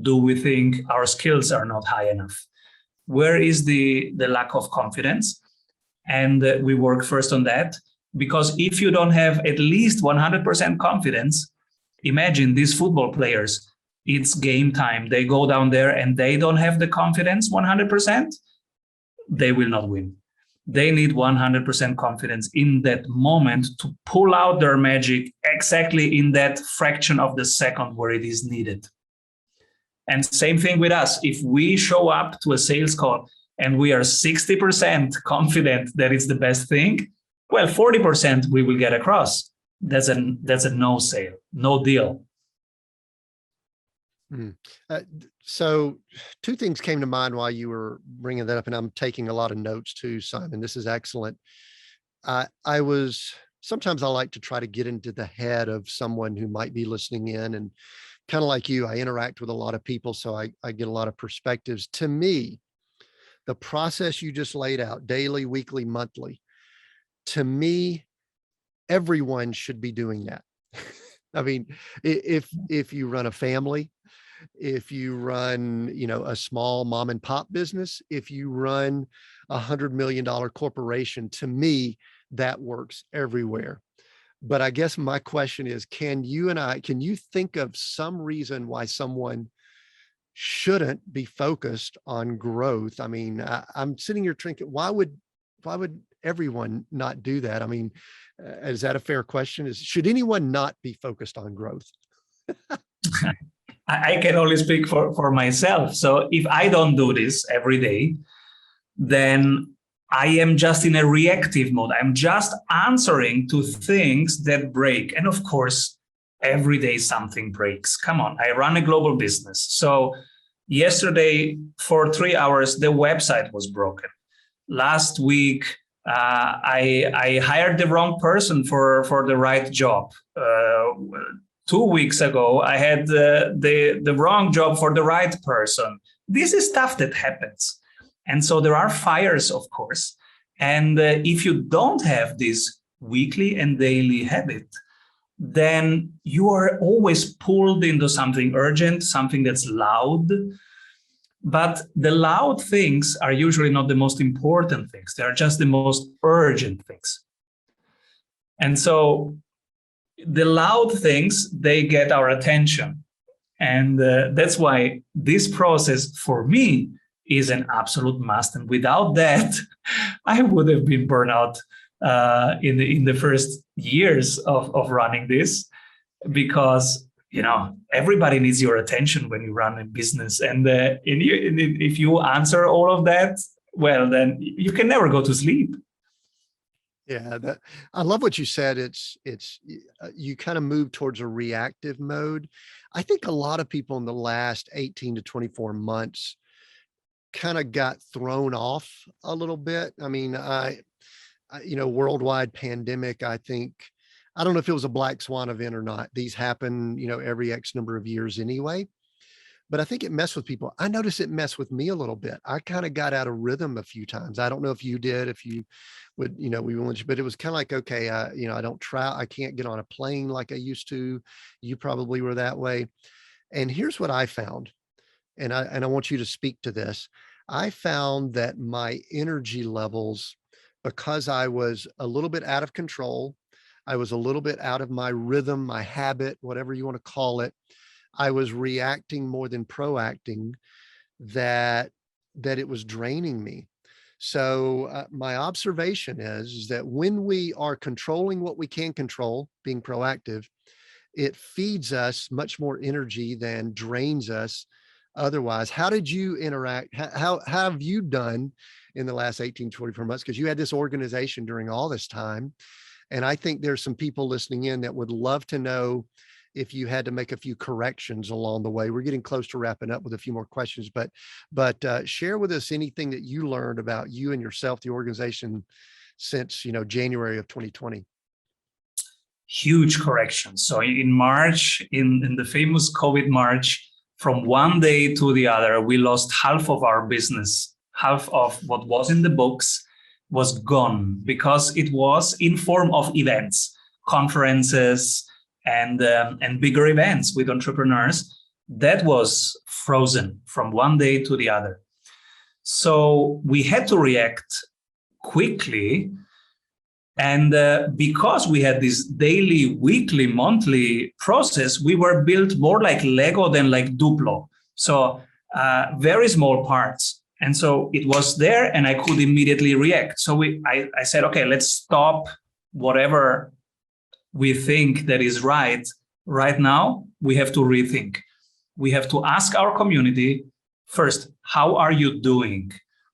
Do we think our skills are not high enough? Where is the lack of confidence? And we work first on that, because if you don't have at least 100% confidence, imagine these football players, it's game time. They go down there and they don't have the confidence 100%, they will not win. They need 100% confidence in that moment to pull out their magic exactly in that fraction of the second where it is needed. And same thing with us. If we show up to a sales call and we are 60% confident that it's the best thing, well, 40% we will get across. That's a no sale, no deal. So two things came to mind while you were bringing that up, and I'm taking a lot of notes too, Simon. This is excellent. Sometimes I like to try to get into the head of someone who might be listening in, and kind of like you, I interact with a lot of people, so I get a lot of perspectives. To me, the process you just laid out, daily, weekly, monthly, to me, everyone should be doing that. I mean, if you run a family, if you run, a small mom and pop business, if you run $100 million corporation, to me, that works everywhere. But I guess my question is, can you think of some reason why someone shouldn't be focused on growth? I mean, I'm sitting here thinking, why would everyone not do that? I mean, is that a fair question? Should anyone not be focused on growth? I can only speak for myself. So if I don't do this every day, then I am just in a reactive mode. I'm just answering to things that break. And of course, every day something breaks. Come on, I run a global business. So yesterday, for 3 hours, the website was broken. Last week, I hired the wrong person for the right job. 2 weeks ago, I had the wrong job for the right person. This is stuff that happens. And so there are fires, of course. And if you don't have this weekly and daily habit, then you are always pulled into something urgent, something that's loud. But the loud things are usually not the most important things. They are just the most urgent things. And so the loud things, they get our attention. And that's why this process for me is an absolute must. And without that, I would have been burned out in the first years of running this, because everybody needs your attention when you run a business. And if you answer all of that, well, then you can never go to sleep. Yeah, I love what you said. You kind of move towards a reactive mode. I think a lot of people in the last 18 to 24 months kind of got thrown off a little bit. I mean, worldwide pandemic, I don't know if it was a black swan event or not. These happen, every X number of years anyway. But I think it messed with people. I noticed it messed with me a little bit. I kind of got out of rhythm a few times. I don't know if you did, if you would, but it was kind of like, okay, I can't get on a plane like I used to. You probably were that way. And here's what I found. And I want you to speak to this. I found that my energy levels, because I was a little bit out of control, I was a little bit out of my rhythm, my habit, whatever you want to call it, I was reacting more than proacting, that it was draining me. So my observation is that when we are controlling what we can control, being proactive, it feeds us much more energy than drains us otherwise. How did you interact? How have you done in the last 18, 24 months? Because you had this organization during all this time. And I think there's some people listening in that would love to know if you had to make a few corrections along the way. We're getting close to wrapping up with a few more questions, but share with us anything that you learned about you and yourself, the organization, since January of 2020. Huge corrections. So in March, in the famous COVID March, from one day to the other, we lost half of our business. Half of what was in the books was gone, because it was in form of events, conferences, and bigger events with entrepreneurs. That was frozen from one day to the other. So we had to react quickly. And because we had this daily, weekly, monthly process, we were built more like Lego than like Duplo. So very small parts. And so it was there and I could immediately react. So I said, okay, let's stop whatever we think that is right now. We have to rethink. We have to ask our community first, how are you doing?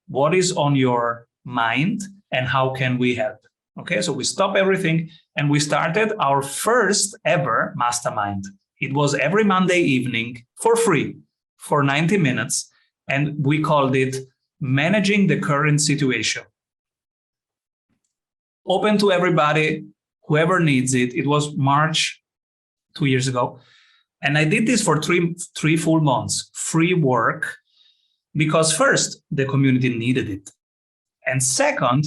What is on your mind and how can we help? Okay, so we stopped everything and we started our first ever mastermind. It was every Monday evening for free for 90 minutes. And we called it Managing the Current Situation. Open to everybody, whoever needs it. It was March 2 years ago. And I did this for three full months, free work, because first, the community needed it. And second,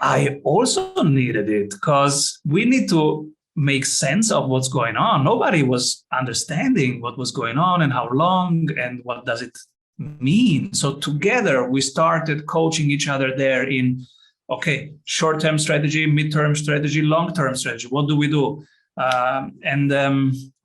I also needed it because we need to make sense of what's going on. Nobody was understanding what was going on and how long and what does it mean. So together we started coaching each other there in, okay, short-term strategy, mid-term strategy, long-term strategy. What do we do?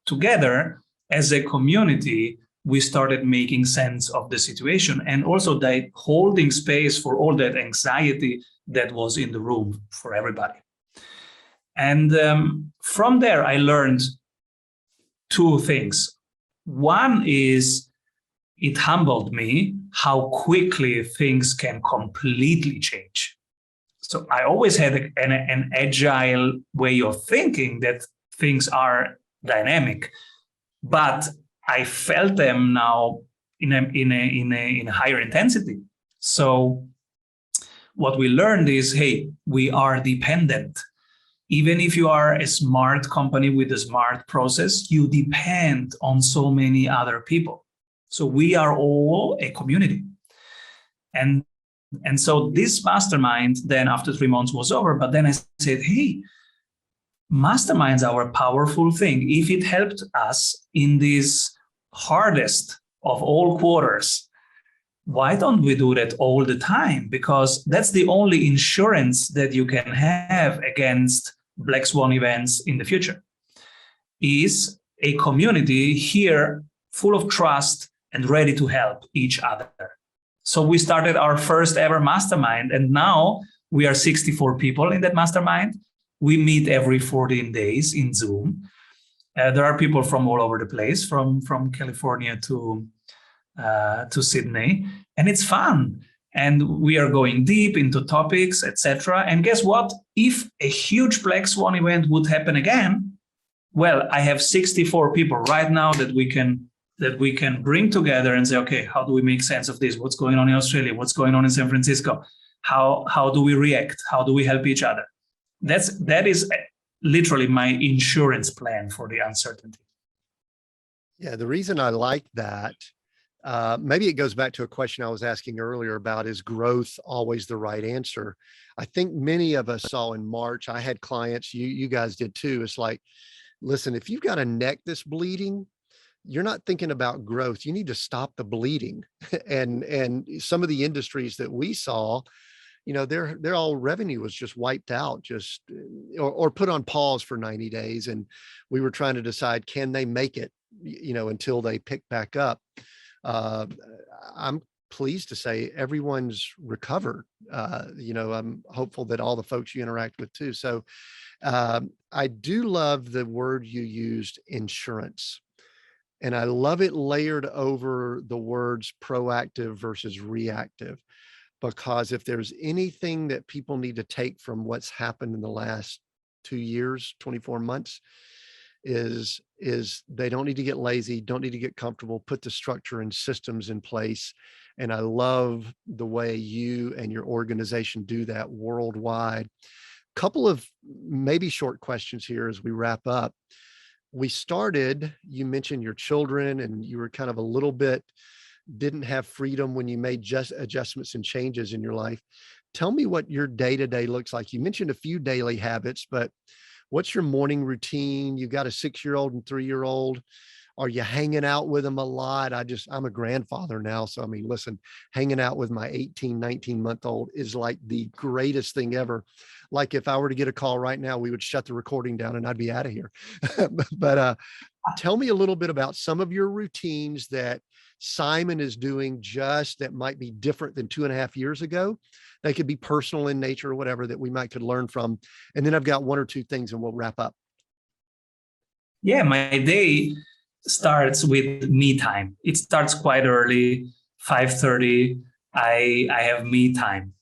Together as a community, we started making sense of the situation and also holding space for all that anxiety that was in the room for everybody. And from there, I learned two things. One is it humbled me how quickly things can completely change. So I always had an agile way of thinking that things are dynamic, but I felt them now in a higher intensity. So what we learned is, hey, we are dependent. Even if you are a smart company with a smart process, you depend on so many other people. So we are all a community. And so this mastermind then after 3 months was over, but then I said, hey, masterminds are a powerful thing. If it helped us in this hardest of all quarters, why don't we do that all the time? Because that's the only insurance that you can have against black swan events in the future, is a community here full of trust and ready to help each other. So we started our first ever mastermind, and now we are 64 people in that mastermind. We meet every 14 days in Zoom. There are people from all over the place, from California to Sydney, and it's fun. And we are going deep into topics, etc. And guess what? If a huge black swan event would happen again, well, I have 64 people right now that we can bring together and say, okay, how do we make sense of this? What's going on in Australia? What's going on in San Francisco? How do we react? How do we help each other? That is literally my insurance plan for the uncertainty. Yeah, the reason I like that, maybe it goes back to a question I was asking earlier about, is growth always the right answer? I think many of us saw in March, I had clients, you guys did too. It's like, listen, if you've got a neck that's bleeding, you're not thinking about growth. You need to stop the bleeding. and some of the industries that we saw, their all revenue was just wiped out, or put on pause for 90 days. And we were trying to decide, can they make it, until they pick back up. I'm pleased to say everyone's recovered. I'm hopeful that all the folks you interact with too. So I do love the word you used, insurance. And I love it layered over the words proactive versus reactive, because if there's anything that people need to take from what's happened in the last 2 years, 24 months, is they don't need to get lazy, don't need to get comfortable, put the structure and systems in place. And I love the way you and your organization do that worldwide. Couple of maybe short questions here as we wrap up. We started, you mentioned your children and you were kind of a little bit, didn't have freedom when you made just adjustments and changes in your life. Tell me what your day-to-day looks like. You mentioned a few daily habits, but what's your morning routine? You got a 6-year-old and 3-year-old. Are you hanging out with them a lot? I'm a grandfather now. So, I mean, listen, hanging out with my 18, 19-month-old is like the greatest thing ever. like if I were to get a call right now, we would shut the recording down and I'd be out of here. But tell me a little bit about some of your routines that Simon is doing just that might be different than 2.5 years ago. They could be personal in nature or whatever that we might could learn from. And then I've got one or two things and we'll wrap up. Yeah, my day starts with me time. It starts quite early, 5:30. I have me time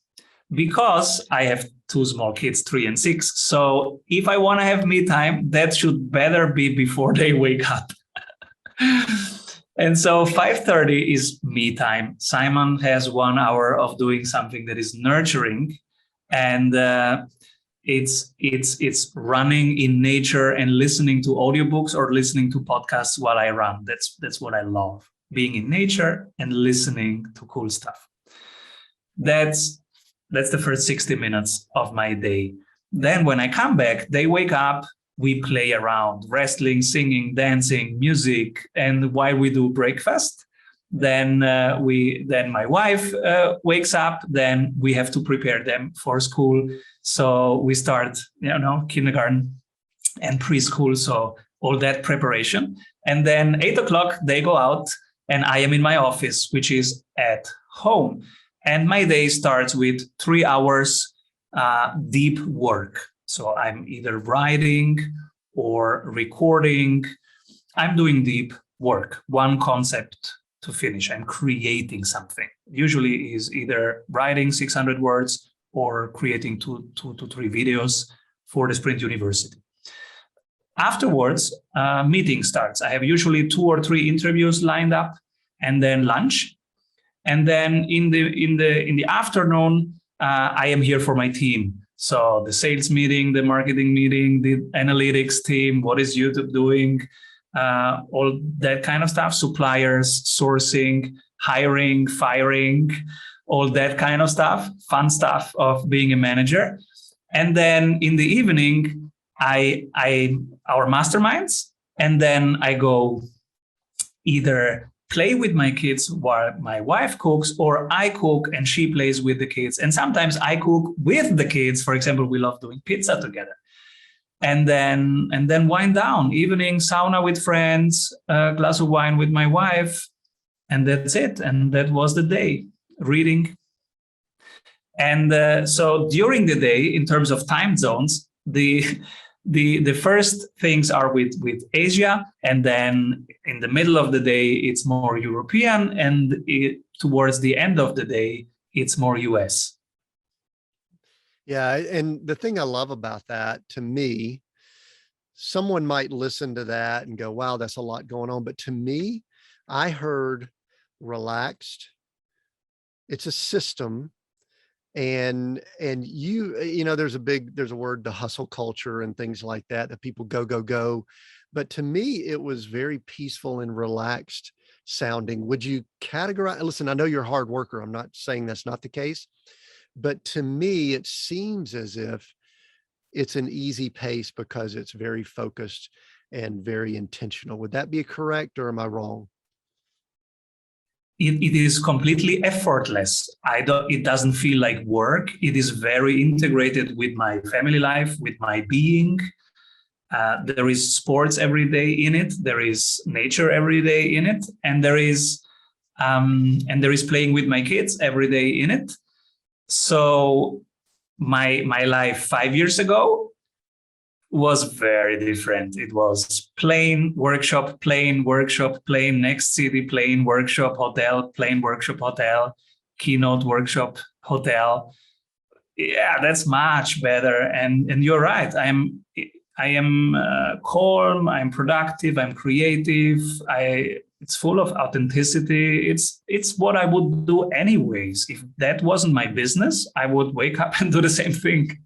because I have two small kids, 3 and 6. So if I want to have me time, that should better be before they wake up. And so 5:30 is me time. Simon has 1 hour of doing something that is nurturing, and it's running in nature and listening to audiobooks or listening to podcasts while I run. That's what I love, being in nature and listening to cool stuff. That's the first 60 minutes of my day. Then when I come back, they wake up, we play around, wrestling, singing, dancing, music, and while we do breakfast, then my wife wakes up. Then we have to prepare them for school. So we start, kindergarten and preschool. So all that preparation, and then 8 o'clock they go out, and I am in my office, which is at home. And my day starts with 3 hours deep work. So I'm either writing or recording. I'm doing deep work, one concept to finish. I'm creating something. Usually is either writing 600 words or creating two to three videos for the Sprint University. Afterwards, meeting starts. I have usually 2 or 3 interviews lined up, and then lunch. And then in the afternoon, I am here for my team. So the sales meeting, the marketing meeting, the analytics team, what is YouTube doing, all that kind of stuff, suppliers, sourcing, hiring, firing, all that kind of stuff, fun stuff of being a manager. And then in the evening, our masterminds, and then I go either play with my kids while my wife cooks, or I cook and she plays with the kids. And sometimes I cook with the kids. For example, we love doing pizza together. And then wind down, evening sauna with friends, a glass of wine with my wife, and that's it. And that was the day, reading. And so during the day, in terms of time zones, the first things are with Asia, and then in the middle of the day, it's more European, and towards the end of the day, it's more US. Yeah. And the thing I love about that, to me, someone might listen to that and go, wow, that's a lot going on. But to me, I heard relaxed. It's a system. And there's a word, the hustle culture and things like that people go. But to me, it was very peaceful and relaxed sounding. Would you categorize, listen, I know you're a hard worker. I'm not saying that's not the case, but to me, it seems as if it's an easy pace because it's very focused and very intentional. Would that be correct, or am I wrong? It is completely effortless. It doesn't feel like work. It is very integrated with my family life, with my being. There is sports every day in it. There is nature every day in it, and there is playing with my kids every day in it. So my life 5 years ago was very different. It was plane, workshop, next city, plane, workshop, hotel, plane, workshop, hotel, keynote, workshop, hotel. Yeah, that's much better. And you're right. I am calm. I'm productive. I'm creative. It's full of authenticity. It's what I would do anyways. If that wasn't my business, I would wake up and do the same thing.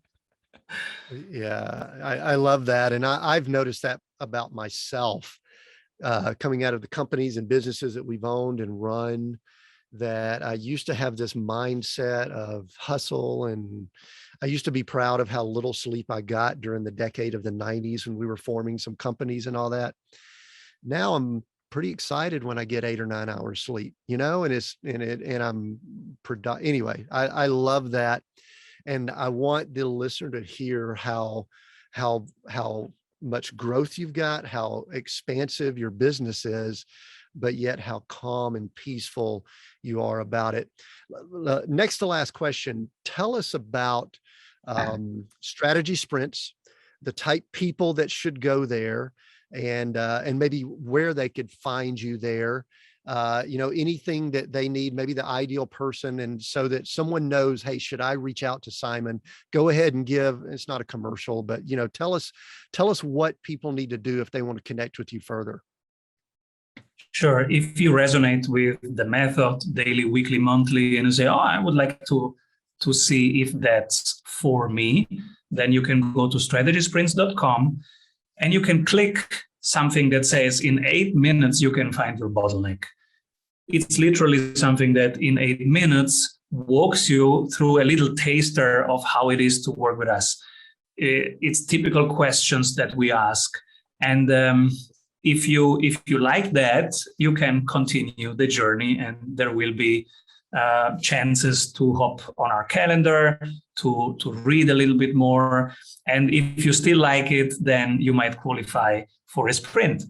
Yeah, I love that. And I've noticed that about myself, coming out of the companies and businesses that we've owned and run, that I used to have this mindset of hustle. And I used to be proud of how little sleep I got during the decade of the 90s when we were forming some companies and all that. Now I'm pretty excited when I get 8 or 9 hours sleep, and I'm anyway, I love that. And I want the listener to hear how much growth you've got, how expansive your business is, but yet how calm and peaceful you are about it. Next to last question, tell us about strategy sprints, the type people that should go there, and maybe where they could find you there. Anything that they need, maybe the ideal person, and so that someone knows, hey, should I reach out to Simon? Go ahead and give. It's not a commercial, but tell us what people need to do if they want to connect with you further. Sure. If you resonate with the method, daily, weekly, monthly, and you say, oh, I would like to see if that's for me, then you can go to strategysprints.com and you can click something that says in 8 minutes, you can find your bottleneck. It's literally something that in 8 minutes walks you through a little taster of how it is to work with us. It's typical questions that we ask. And if you like that, you can continue the journey, and there will be chances to hop on our calendar, to read a little bit more. And if you still like it, then you might qualify for a sprint.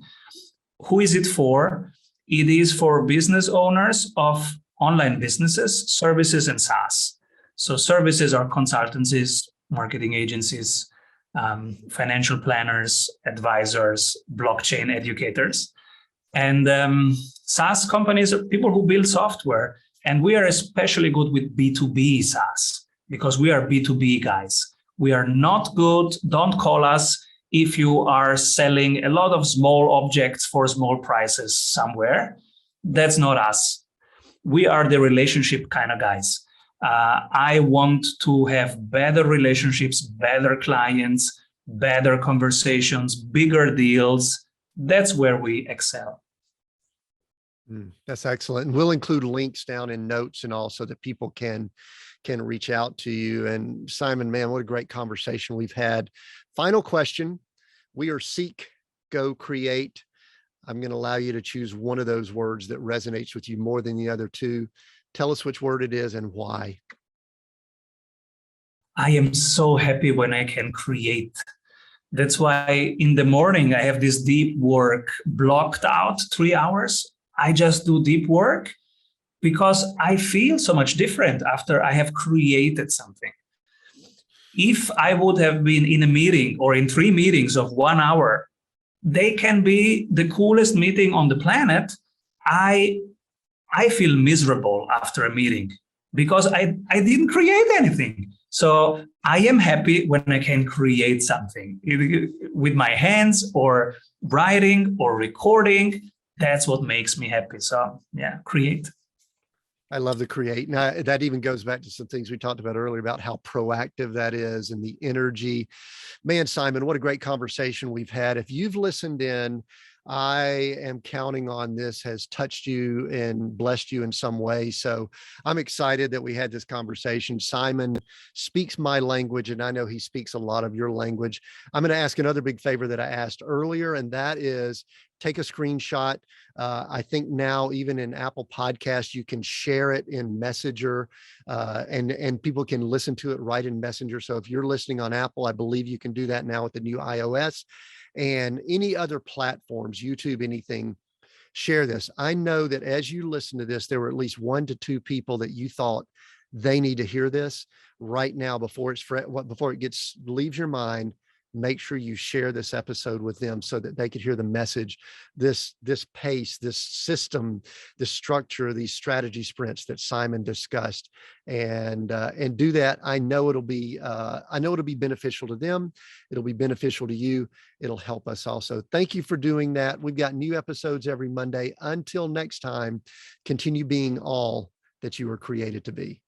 Who is it for? It is for business owners of online businesses, services, and SaaS. So services are consultancies, marketing agencies, financial planners, advisors, blockchain educators. And SaaS companies are people who build software. And we are especially good with B2B SaaS because we are B2B guys. We are not good. Don't call us if you are selling a lot of small objects for small prices somewhere. That's not us. We are the relationship kind of guys. I want to have better relationships, better clients, better conversations, bigger deals. That's where we excel. That's excellent. And we'll include links down in notes and all so that people can reach out to you. And Simon, man, what a great conversation we've had. Final question. We are seek, go, create. I'm going to allow you to choose one of those words that resonates with you more than the other two. Tell us which word it is and why. I am so happy when I can create. That's why in the morning I have this deep work blocked out 3 hours. I just do deep work because I feel so much different after I have created something. If I would have been in a meeting or in 3 meetings of 1 hour, they can be the coolest meeting on the planet. I feel miserable after a meeting because I didn't create anything. So I am happy when I can create something with my hands or writing or recording. That's what makes me happy. So yeah, create. I love the create. Now that even goes back to some things we talked about earlier about how proactive that is and the energy. Man, Simon, what a great conversation we've had. If you've listened in, I am counting on this has touched you and blessed you in some way. So I'm excited that we had this conversation. Simon speaks my language, and I know he speaks a lot of your language. I'm going to ask another big favor that I asked earlier, and that is take a screenshot. I think now even in Apple Podcasts, you can share it in Messenger, and people can listen to it right in Messenger. So if you're listening on Apple, I believe you can do that now with the new iOS. And any other platforms, YouTube, anything, share this. I know that as you listen to this, there were at least 1 to 2 people that you thought they need to hear this right now before it leaves your mind. Make sure you share this episode with them so that they could hear the message, this pace, this system, this structure, these strategy sprints that Simon discussed, and do that. I know it'll be beneficial to them. It'll be beneficial to you. It'll help us also. Thank you for doing that. We've got new episodes every Monday. Until next time, continue being all that you were created to be.